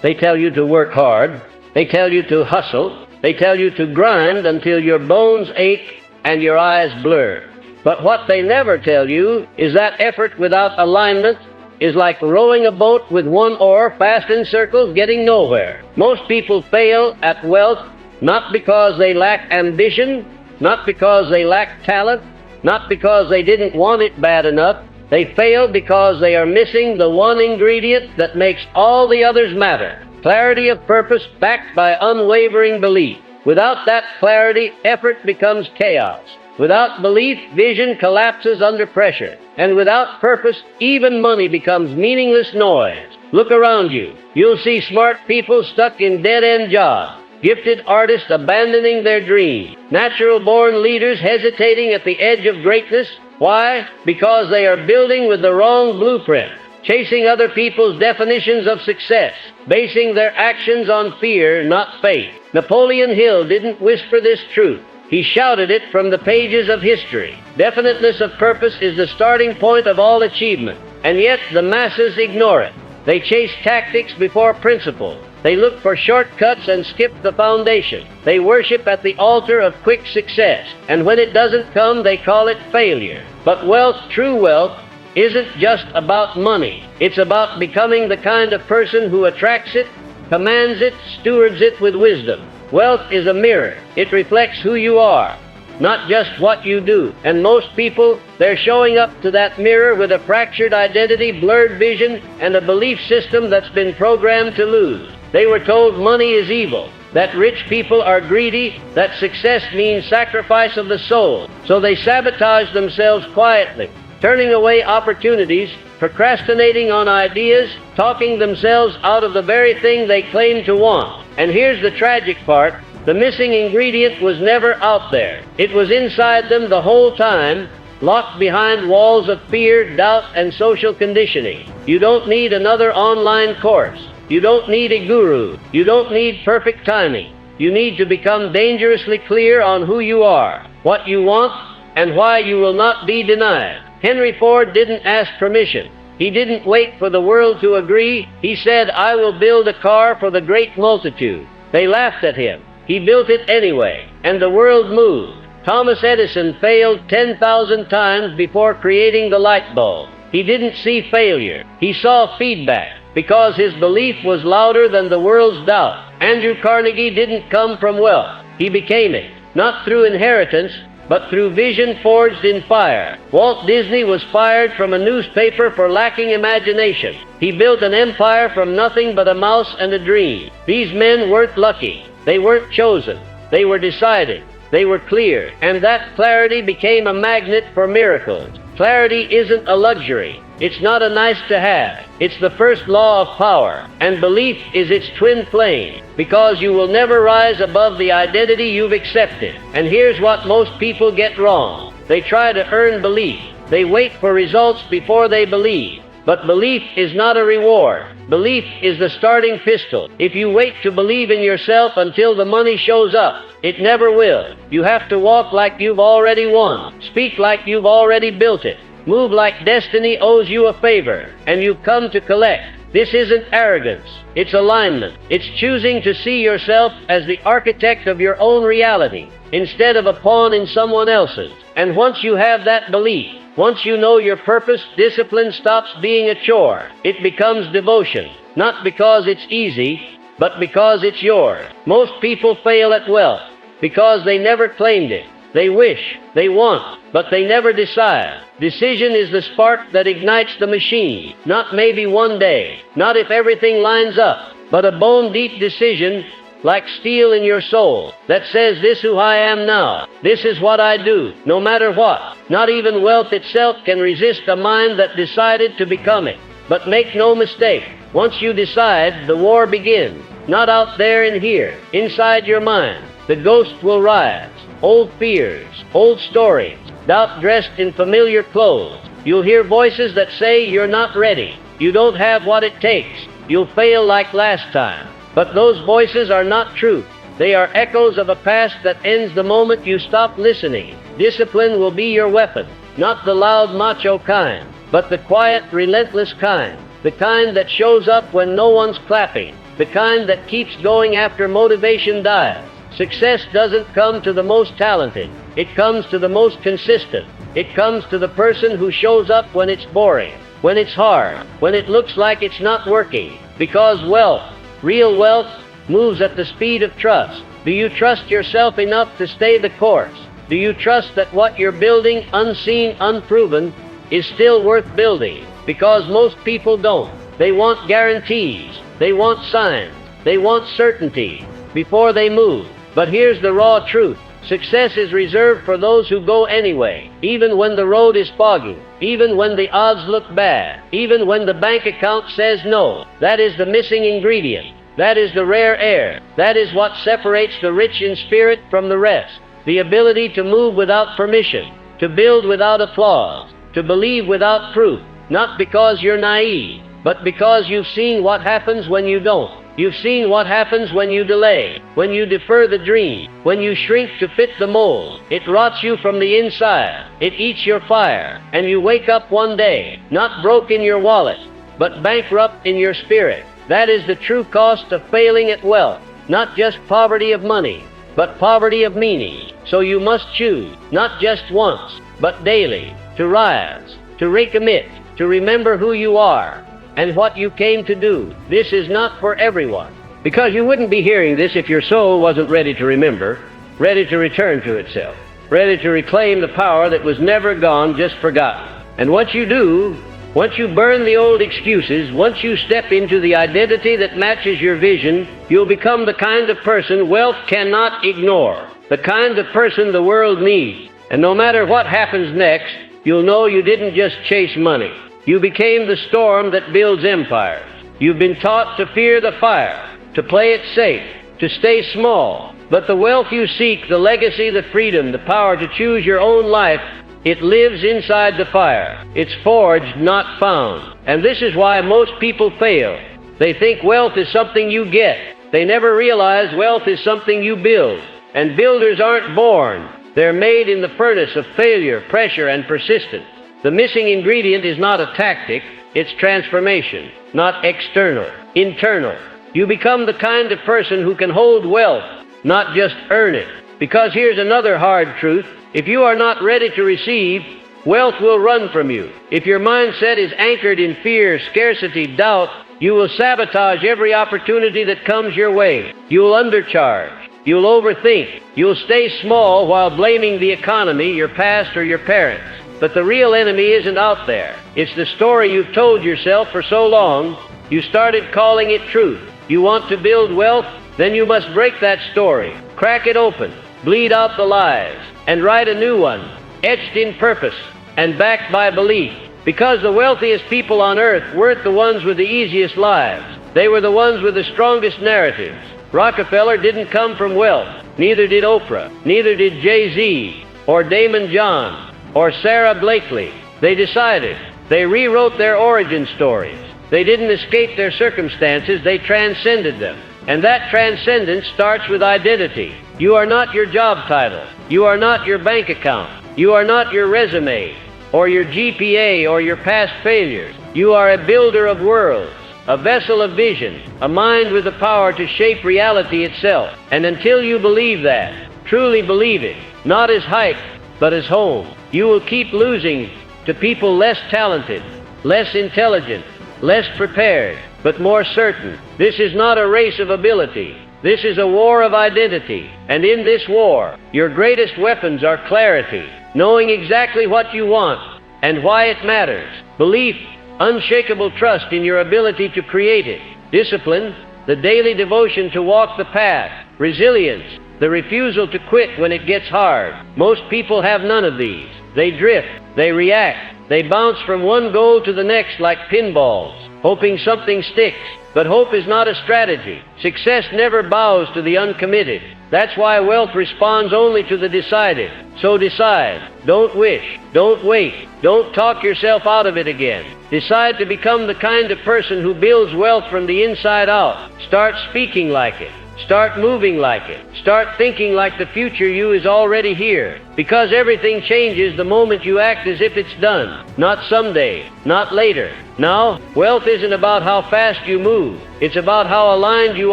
They tell you to work hard. They tell you to hustle. They tell you to grind until your bones ache and your eyes blur. But what they never tell you is that effort without alignment is like rowing a boat with one oar fast in circles getting nowhere. Most people fail at wealth not because they lack ambition, not because they lack talent, not because they didn't want it bad enough. They fail because they are missing the one ingredient that makes all the others matter: clarity of purpose backed by unwavering belief. Without that clarity, effort becomes chaos. Without belief, vision collapses under pressure. And without purpose, even money becomes meaningless noise. Look around you. You'll see smart people stuck in dead-end jobs, gifted artists abandoning their dreams, natural-born leaders hesitating at the edge of greatness. Why? Because they are building with the wrong blueprint, chasing other people's definitions of success, basing their actions on fear, not faith. Napoleon Hill didn't whisper this truth. He shouted it from the pages of history. Definiteness of purpose is the starting point of all achievement, and yet the masses ignore it. They chase tactics before principle. They look for shortcuts and skip the foundation. They worship at the altar of quick success, and when it doesn't come, they call it failure. But wealth, true wealth, isn't just about money. It's about becoming the kind of person who attracts it, commands it, stewards it with wisdom. Wealth is a mirror. It reflects who you are, not just what you do. And most people, they're showing up to that mirror with a fractured identity, blurred vision, and a belief system that's been programmed to lose. They were told money is evil, that rich people are greedy, that success means sacrifice of the soul. So they sabotage themselves quietly, turning away opportunities, procrastinating on ideas, talking themselves out of the very thing they claim to want. And here's the tragic part: the missing ingredient was never out there. It was inside them the whole time, locked behind walls of fear, doubt, and social conditioning. You don't need another online course. You don't need a guru. You don't need perfect timing. You need to become dangerously clear on who you are, what you want, and why you will not be denied. Henry Ford didn't ask permission. He didn't wait for the world to agree. He said, "I will build a car for the great multitude." They laughed at him. He built it anyway, and the world moved. Thomas Edison failed 10,000 times before creating the light bulb. He didn't see failure. He saw feedback, because his belief was louder than the world's doubt. Andrew Carnegie didn't come from wealth. He became it, not through inheritance, but through vision forged in fire. Walt Disney was fired from a newspaper for lacking imagination. He built an empire from nothing but a mouse and a dream. These men weren't lucky. They weren't chosen. They were decided. They were clear. And that clarity became a magnet for miracles. Clarity isn't a luxury. It's not a nice to have. It's the first law of power. And belief is its twin flame, because you will never rise above the identity you've accepted. And here's what most people get wrong. They try to earn belief. They wait for results before they believe. But belief is not a reward. Belief is the starting pistol. If you wait to believe in yourself until the money shows up, it never will. You have to walk like you've already won. Speak like you've already built it. Move like destiny owes you a favor, and you've come to collect. This isn't arrogance. It's alignment. It's choosing to see yourself as the architect of your own reality, instead of a pawn in someone else's. And once you have that belief, once you know your purpose, discipline stops being a chore. It becomes devotion, not because it's easy, but because it's yours. Most people fail at wealth because they never claimed it. They wish, they want, but they never decide. Decision is the spark that ignites the machine. Not maybe one day, not if everything lines up, but a bone-deep decision, like steel in your soul, that says, "This is who I am now. This is what I do, no matter what." Not even wealth itself can resist a mind that decided to become it. But make no mistake, once you decide, the war begins. Not out there in here, inside your mind. The ghost will rise. Old fears, old stories, doubt dressed in familiar clothes. You'll hear voices that say you're not ready. You don't have what it takes. You'll fail like last time. But those voices are not truth. They are echoes of a past that ends the moment you stop listening. Discipline will be your weapon, not the loud macho kind, but the quiet, relentless kind. The kind that shows up when no one's clapping. the kind that keeps going after motivation dies. Success doesn't come to the most talented. It comes to the most consistent. It comes to the person who shows up when it's boring, when it's hard, when it looks like it's not working. Because wealth, real wealth, moves at the speed of trust. Do you trust yourself enough to stay the course? Do you trust that what you're building, unseen, unproven, is still worth building? Because most people don't. They want guarantees. They want signs. They want certainty before they move. But here's the raw truth. Success is reserved for those who go anyway, even when the road is foggy, even when the odds look bad, even when the bank account says no. That is the missing ingredient. That is the rare air. That is what separates the rich in spirit from the rest. The ability to move without permission, to build without applause, to believe without proof, not because you're naive, but because you've seen what happens when you don't. You've seen what happens when you delay, when you defer the dream, when you shrink to fit the mold. It rots you from the inside. It eats your fire. And you wake up one day, not broke in your wallet, but bankrupt in your spirit. That is the true cost of failing at wealth. Not just poverty of money, but poverty of meaning. So you must choose, not just once, but daily, to rise, to recommit, to remember who you are and what you came to do. This is not for everyone. Because you wouldn't be hearing this if your soul wasn't ready to remember, ready to return to itself, ready to reclaim the power that was never gone, just forgotten. And once you do, once you burn the old excuses, once you step into the identity that matches your vision, you'll become the kind of person wealth cannot ignore, the kind of person the world needs. And no matter what happens next, you'll know you didn't just chase money. You became the storm that builds empires. You've been taught to fear the fire, to play it safe, to stay small. But the wealth you seek, the legacy, the freedom, the power to choose your own life, it lives inside the fire. It's forged, not found. And this is why most people fail. They think wealth is something you get. They never realize wealth is something you build. And builders aren't born. They're made in the furnace of failure, pressure, and persistence. The missing ingredient is not a tactic, it's transformation, not external, internal. You become the kind of person who can hold wealth, not just earn it. Because here's another hard truth. If you are not ready to receive, wealth will run from you. If your mindset is anchored in fear, scarcity, doubt, you will sabotage every opportunity that comes your way. You'll undercharge. You'll overthink. You'll stay small while blaming the economy, your past, or your parents. But the real enemy isn't out there. It's the story you've told yourself for so long, you started calling it truth. You want to build wealth? Then you must break that story, crack it open, bleed out the lies, and write a new one, etched in purpose and backed by belief. Because the wealthiest people on earth weren't the ones with the easiest lives. They were the ones with the strongest narratives. Rockefeller didn't come from wealth. Neither did Oprah. Neither did Jay-Z or Damon John or Sarah Blakely. They decided. They rewrote their origin stories. They didn't escape their circumstances, they transcended them. And that transcendence starts with identity. You are not your job title. You are not your bank account. You are not your resume, or your GPA, or your past failures. You are a builder of worlds, a vessel of vision, a mind with the power to shape reality itself. And until you believe that, truly believe it, not as hype, but as home, you will keep losing to people less talented, less intelligent, less prepared, but more certain. This is not a race of ability. This is a war of identity. And in this war, your greatest weapons are clarity, knowing exactly what you want and why it matters, belief, unshakable trust in your ability to create it, discipline, the daily devotion to walk the path, resilience, the refusal to quit when it gets hard. Most people have none of these. They drift, they react, they bounce from one goal to the next like pinballs, hoping something sticks. But hope is not a strategy. Success never bows to the uncommitted. That's why wealth responds only to the decided. So decide. Don't wish. Don't wait. Don't talk yourself out of it again. Decide to become the kind of person who builds wealth from the inside out. Start speaking like it. Start moving like it. Start thinking like the future you is already here. Because everything changes the moment you act as if it's done. Not someday, not later. Now, wealth isn't about how fast you move. It's about how aligned you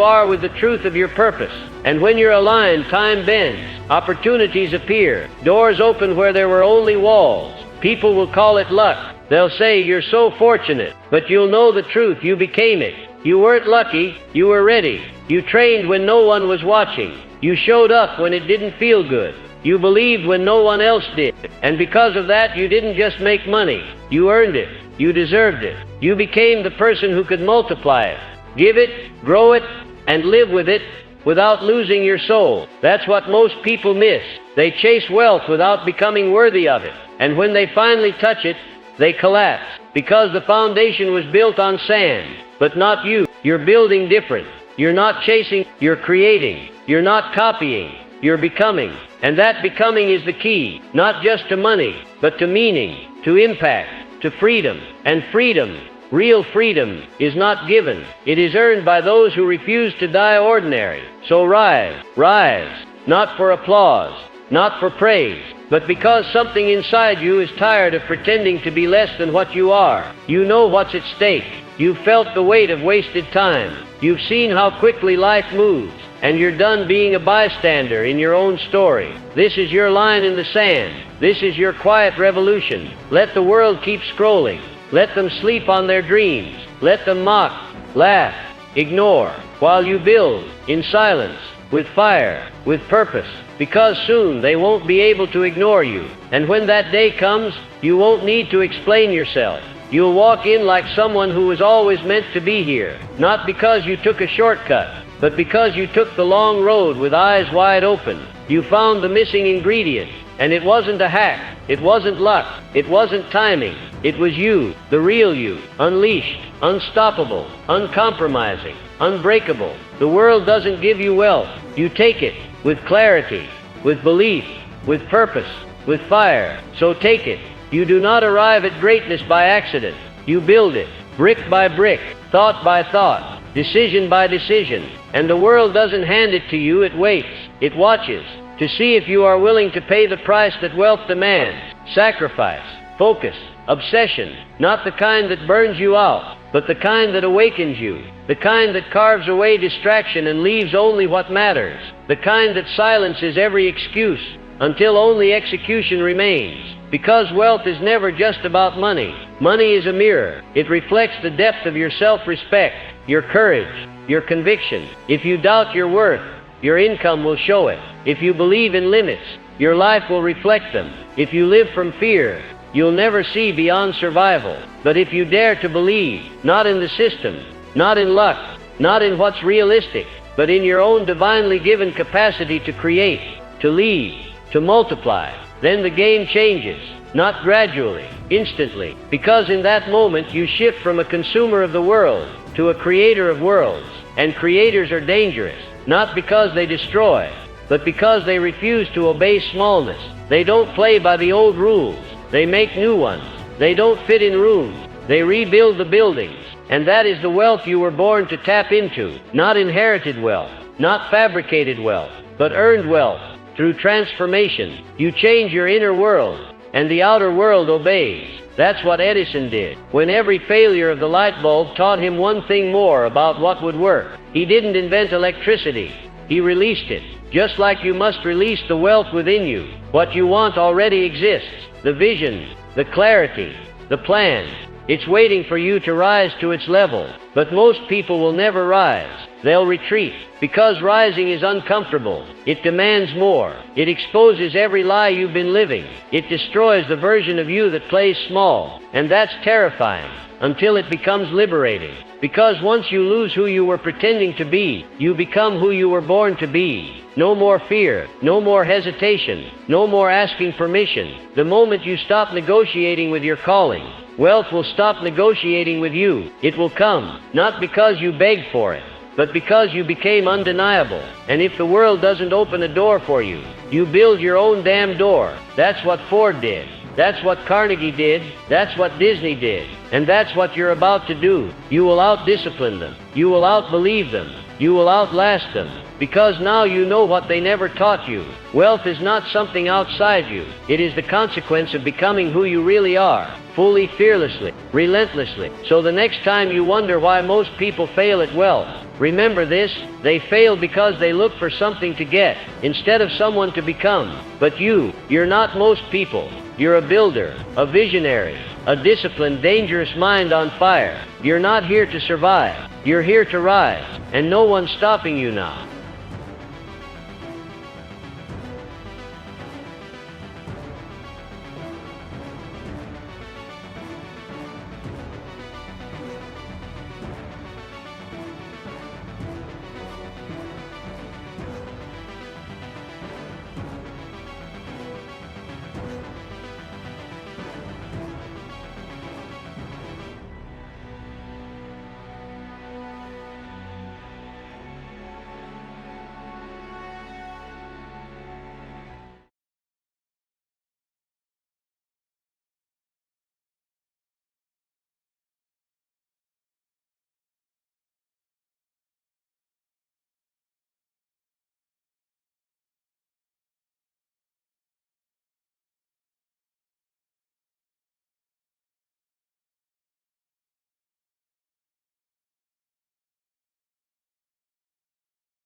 are with the truth of your purpose. And when you're aligned, time bends. Opportunities appear. Doors open where there were only walls. People will call it luck. They'll say, you're so fortunate. But you'll know the truth. You became it. You weren't lucky. You were ready. You trained when no one was watching. You showed up when it didn't feel good. You believed when no one else did. And because of that, you didn't just make money. You earned it. You deserved it. You became the person who could multiply it, give it, grow it, and live with it without losing your soul. That's what most people miss. They chase wealth without becoming worthy of it. And when they finally touch it, they collapse. Because the foundation was built on sand. But not you. You're building different. You're not chasing, you're creating. You're not copying, you're becoming. And that becoming is the key, not just to money, but to meaning, to impact, to freedom. And freedom, real freedom, is not given. It is earned by those who refuse to die ordinary. So rise, rise, not for applause, not for praise, but because something inside you is tired of pretending to be less than what you are. You know what's at stake. You've felt the weight of wasted time. You've seen how quickly life moves, and you're done being a bystander in your own story. This is your line in the sand. This is your quiet revolution. Let the world keep scrolling. Let them sleep on their dreams. Let them mock, laugh, ignore, while you build, in silence, with fire, with purpose, because soon they won't be able to ignore you. And when that day comes, you won't need to explain yourself. You'll walk in like someone who was always meant to be here, not because you took a shortcut, but because you took the long road with eyes wide open. You found the missing ingredient, and it wasn't a hack, it wasn't luck, it wasn't timing. It was you, the real you, unleashed, unstoppable, uncompromising, unbreakable. The world doesn't give you wealth. You take it with clarity, with belief, with purpose, with fire. So take it. You do not arrive at greatness by accident. You build it, brick by brick, thought by thought, decision by decision. And the world doesn't hand it to you, it waits, it watches, to see if you are willing to pay the price that wealth demands. Sacrifice, focus, obsession, not the kind that burns you out, but the kind that awakens you, the kind that carves away distraction and leaves only what matters, the kind that silences every excuse until only execution remains. Because wealth is never just about money. Money is a mirror. It reflects the depth of your self-respect, your courage, your conviction. If you doubt your worth, your income will show it. If you believe in limits, your life will reflect them. If you live from fear, you'll never see beyond survival. But if you dare to believe, not in the system, not in luck, not in what's realistic, but in your own divinely given capacity to create, to lead, to multiply, then the game changes, not gradually, instantly. Because in that moment you shift from a consumer of the world to a creator of worlds. And creators are dangerous, not because they destroy, but because they refuse to obey smallness. They don't play by the old rules. They make new ones. They don't fit in rooms. They rebuild the buildings. And that is the wealth you were born to tap into. Not inherited wealth, not fabricated wealth, but earned wealth. Through transformation, you change your inner world, and the outer world obeys. That's what Edison did. When every failure of the light bulb taught him one thing more about what would work. He didn't invent electricity. He released it. Just like you must release the wealth within you. What you want already exists. The vision, the clarity, the plan. It's waiting for you to rise to its level. But most people will never rise. They'll retreat. Because rising is uncomfortable. It demands more. It exposes every lie you've been living. It destroys the version of you that plays small. And that's terrifying, until it becomes liberating. Because once you lose who you were pretending to be, you become who you were born to be. No more fear, no more hesitation, no more asking permission. The moment you stop negotiating with your calling, wealth will stop negotiating with you. It will come, not because you begged for it, but because you became undeniable. And if the world doesn't open a door for you, you build your own damn door. That's what Ford did. That's what Carnegie did. That's what Disney did. And that's what you're about to do. You will out-discipline them. You will out-believe them. You will outlast them. Because now you know what they never taught you. Wealth is not something outside you. It is the consequence of becoming who you really are, fully, fearlessly, relentlessly. So the next time you wonder why most people fail at wealth, remember this: they fail because they look for something to get instead of someone to become. But you're not most people. You're a builder, a visionary, a disciplined, dangerous mind on fire. You're not here to survive. You're here to rise, and no one's stopping you now.